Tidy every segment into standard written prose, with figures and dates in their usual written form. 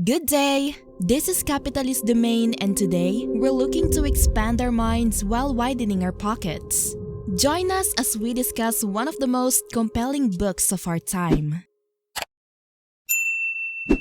Good day! This is Capitalist Domain, and today we're looking to expand our minds while widening our pockets. Join us as we discuss one of the most compelling books of our time.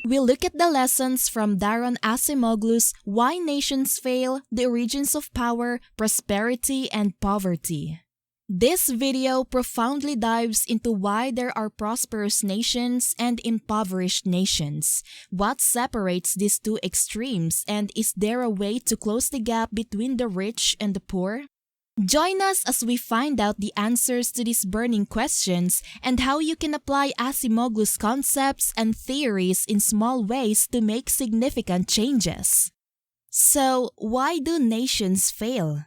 We look at the lessons from Daron Acemoglu's Why Nations Fail, The Origins of Power, Prosperity, and Poverty. This video profoundly dives into why there are prosperous nations and impoverished nations, what separates these two extremes, and is there a way to close the gap between the rich and the poor? Join us as we find out the answers to these burning questions and how you can apply Acemoglu's concepts and theories in small ways to make significant changes. So, why do nations fail?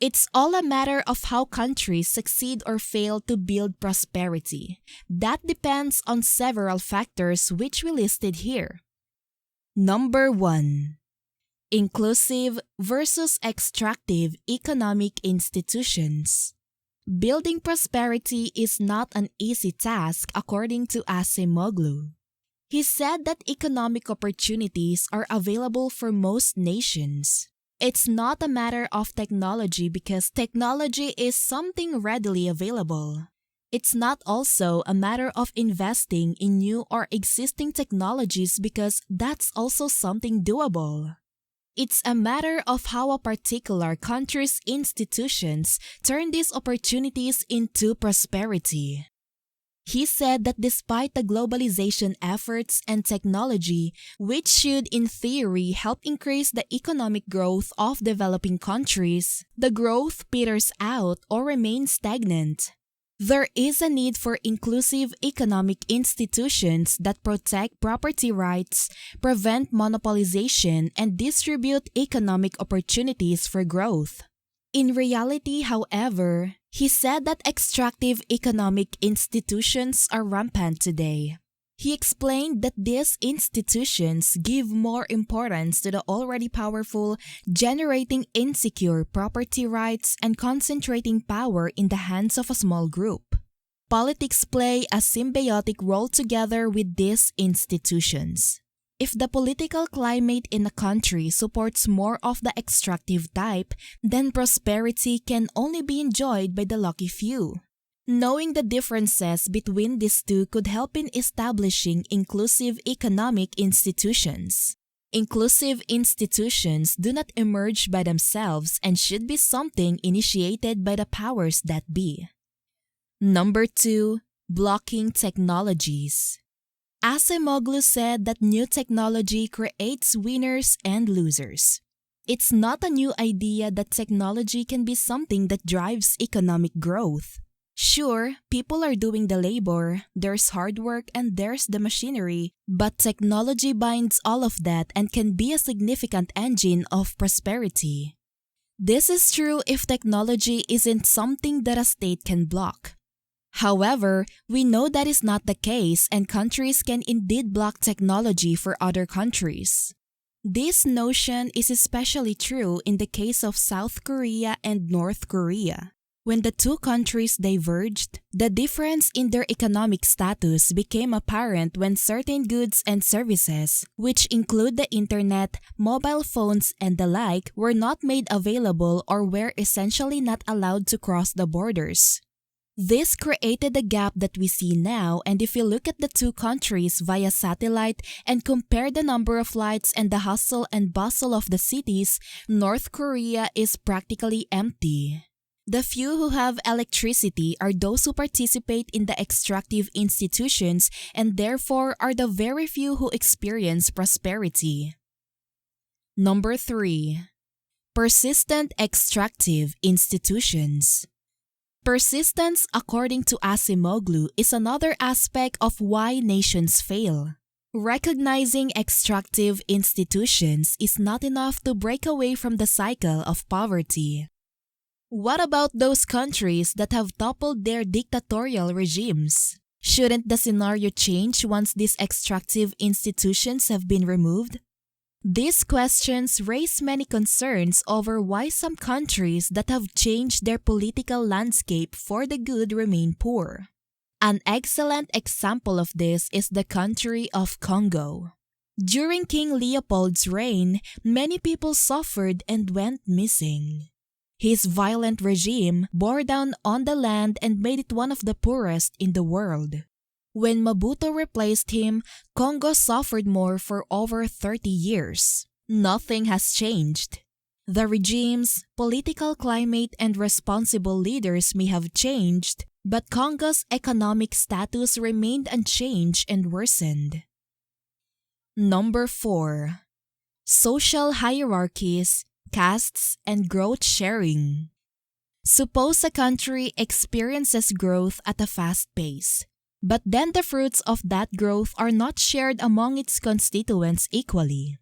It's all a matter of how countries succeed or fail to build prosperity. That depends on several factors which we listed here. Number 1. Inclusive versus extractive economic institutions. Building prosperity is not an easy task according to Acemoglu. He said that economic opportunities are available for most nations. It's not a matter of technology because technology is something readily available. It's not also a matter of investing in new or existing technologies because that's also something doable. It's a matter of how a particular country's institutions turn these opportunities into prosperity. He said that despite the globalization efforts and technology, which should in theory help increase the economic growth of developing countries, the growth peters out or remains stagnant. There is a need for inclusive economic institutions that protect property rights, prevent monopolization, and distribute economic opportunities for growth. In reality, however, he said that extractive economic institutions are rampant today. He explained that these institutions give more importance to the already powerful, generating insecure property rights and concentrating power in the hands of a small group. Politics play a symbiotic role together with these institutions. If the political climate in a country supports more of the extractive type, then prosperity can only be enjoyed by the lucky few. Knowing the differences between these two could help in establishing inclusive economic institutions. Inclusive institutions do not emerge by themselves and should be something initiated by the powers that be. Number 2. Blocking technologies. Acemoglu said that new technology creates winners and losers. It's not a new idea that technology can be something that drives economic growth. Sure, people are doing the labor, there's hard work, and there's the machinery, but technology binds all of that and can be a significant engine of prosperity. This is true if technology isn't something that a state can block. However, we know that is not the case and countries can indeed block technology for other countries. This notion is especially true in the case of South Korea and North Korea. When the two countries diverged, the difference in their economic status became apparent when certain goods and services, which include the internet, mobile phones, and the like, were not made available or were essentially not allowed to cross the borders. This created the gap that we see now, and if you look at the two countries via satellite and compare the number of lights and the hustle and bustle of the cities, North Korea is practically empty. The few who have electricity are those who participate in the extractive institutions and therefore are the very few who experience prosperity. Number 3. Persistent extractive institutions. Persistence, according to Acemoglu, is another aspect of why nations fail. Recognizing extractive institutions is not enough to break away from the cycle of poverty. What about those countries that have toppled their dictatorial regimes? Shouldn't the scenario change once these extractive institutions have been removed? These questions raise many concerns over why some countries that have changed their political landscape for the good remain poor. An excellent example of this is the country of Congo. During King Leopold's reign, many people suffered and went missing. His violent regime bore down on the land and made it one of the poorest in the world. When Mobutu replaced him, Congo suffered more for over 30 years. Nothing has changed. The regimes, political climate, and responsible leaders may have changed, but Congo's economic status remained unchanged and worsened. Number 4. Social hierarchies, castes, and growth sharing. Suppose a country experiences growth at a fast pace, but then the fruits of that growth are not shared among its constituents equally.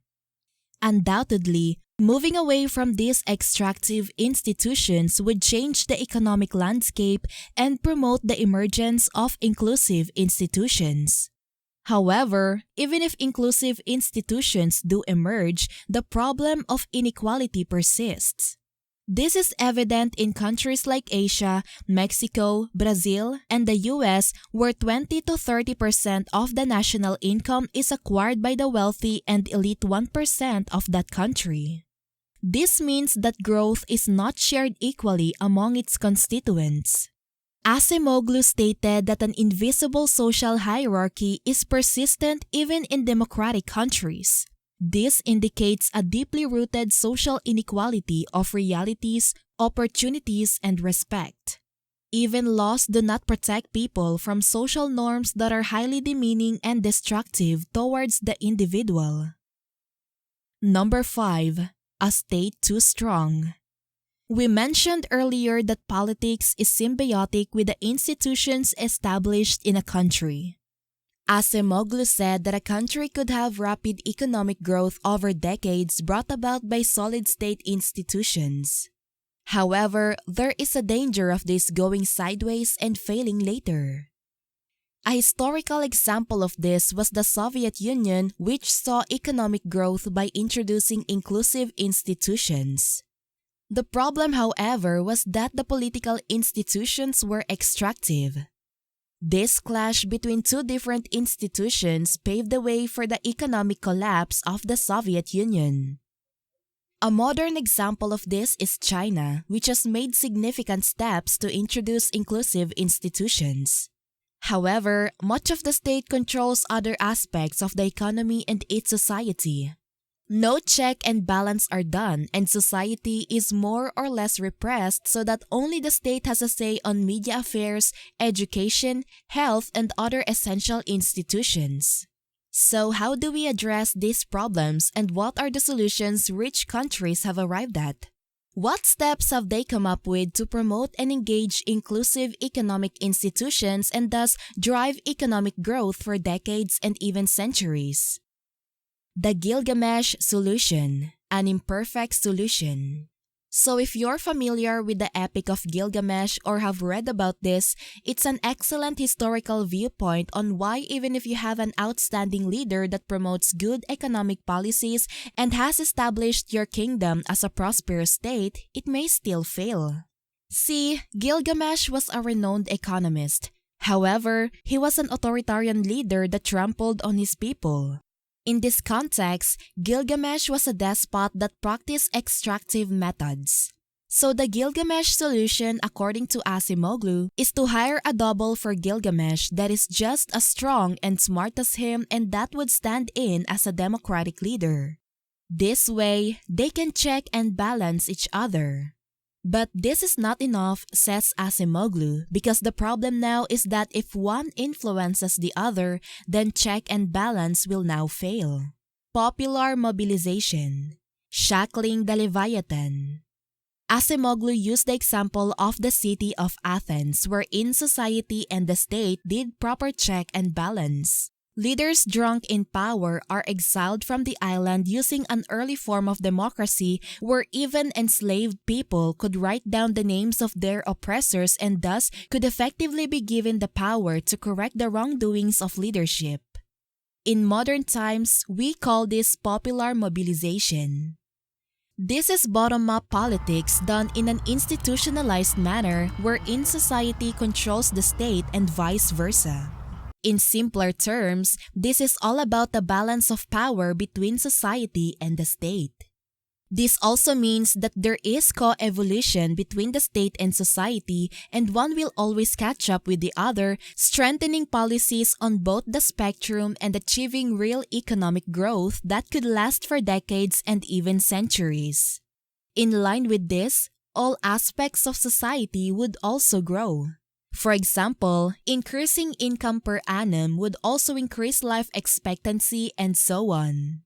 Undoubtedly, moving away from these extractive institutions would change the economic landscape and promote the emergence of inclusive institutions. However, even if inclusive institutions do emerge, the problem of inequality persists. This is evident in countries like Asia, Mexico, Brazil, and the US, where 20 to 30% of the national income is acquired by the wealthy and elite 1% of that country. This means that growth is not shared equally among its constituents. Acemoglu stated that an invisible social hierarchy is persistent even in democratic countries. This indicates a deeply rooted social inequality of realities, opportunities, and respect. Even laws do not protect people from social norms that are highly demeaning and destructive towards the individual. Number 5. A state too strong. We mentioned earlier that politics is symbiotic with the institutions established in a country. Acemoglu said that a country could have rapid economic growth over decades brought about by solid state institutions. However, there is a danger of this going sideways and failing later. A historical example of this was the Soviet Union, which saw economic growth by introducing inclusive institutions. The problem, however, was that the political institutions were extractive. This clash between two different institutions paved the way for the economic collapse of the Soviet Union. A modern example of this is China, which has made significant steps to introduce inclusive institutions. However, much of the state controls other aspects of the economy and its society. No check and balance are done, and society is more or less repressed so that only the state has a say on media affairs, education, health, and other essential institutions. So how do we address these problems, and what are the solutions rich countries have arrived at? What steps have they come up with to promote and engage inclusive economic institutions and thus drive economic growth for decades and even centuries? The Gilgamesh solution, an imperfect solution. So if you're familiar with the Epic of Gilgamesh or have read about this, it's an excellent historical viewpoint on why even if you have an outstanding leader that promotes good economic policies and has established your kingdom as a prosperous state, it may still fail. See, Gilgamesh was a renowned economist. However, he was an authoritarian leader that trampled on his people. In this context, Gilgamesh was a despot that practiced extractive methods. So the Gilgamesh solution, according to Acemoglu, is to hire a double for Gilgamesh that is just as strong and smart as him and that would stand in as a democratic leader. This way, they can check and balance each other. But this is not enough, says Acemoglu, because the problem now is that if one influences the other, then check and balance will now fail. Popular mobilization. Shackling the Leviathan. Acemoglu used the example of the city of Athens, wherein society and the state did proper check and balance. Leaders drunk in power are exiled from the island using an early form of democracy where even enslaved people could write down the names of their oppressors and thus could effectively be given the power to correct the wrongdoings of leadership. In modern times, we call this popular mobilization. This is bottom-up politics done in an institutionalized manner wherein society controls the state and vice versa. In simpler terms, this is all about the balance of power between society and the state. This also means that there is co-evolution between the state and society, and one will always catch up with the other, strengthening policies on both the spectrum and achieving real economic growth that could last for decades and even centuries. In line with this, all aspects of society would also grow. For example, increasing income per annum would also increase life expectancy and so on.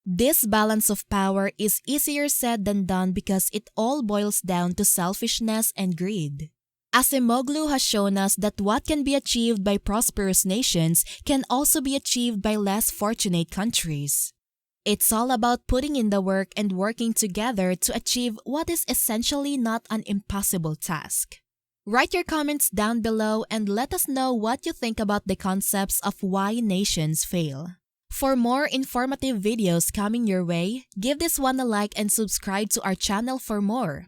This balance of power is easier said than done because it all boils down to selfishness and greed. Acemoglu has shown us that what can be achieved by prosperous nations can also be achieved by less fortunate countries. It's all about putting in the work and working together to achieve what is essentially not an impossible task. Write your comments down below and let us know what you think about the concepts of why nations fail. For more informative videos coming your way, give this one a like and subscribe to our channel for more.